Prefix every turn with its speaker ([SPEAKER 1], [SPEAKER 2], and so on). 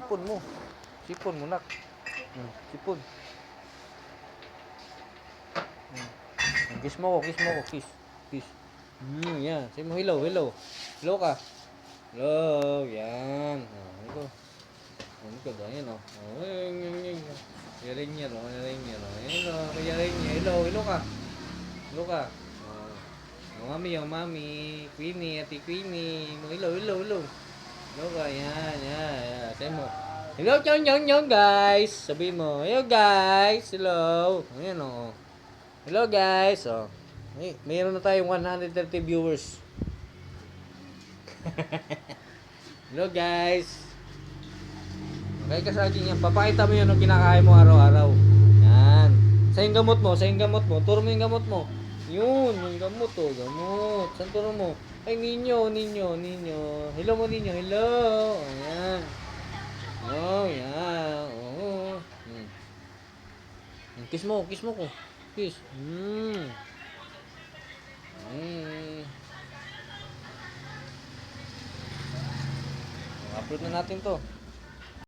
[SPEAKER 1] sipon mo. Sipon mo, nak. Sipon. Kiss mo ko, kiss. Kiss. Yan. Say mo hello. Hello ka. Hello, yan. Ito. Ito, yan, oh. Yaring niya, oh. Hello ka. Hello ka. Mami, Queenie, ati Queenie. Hello. Hello ka, yan. Say mo. Hello, guys. Sabihin mo, hello, guys. Hello. Ayan, oh. Hello, guys. Oh. Mayroon na tayong 130 viewers. Hello, guys. Okay ka sa akin yan. Papakita mo yun ang kinakain mo araw-araw. Yan. Sa yung gamot mo. Turo mo yung gamot mo. Yun, yung gamot, oh. Gamot. Saan turo mo? Ay, ninyo. Hello mo, ninyo. Hello. Ayan. Oh, yan. Oh. Kiss mo ko. Kiss. Upload na natin to.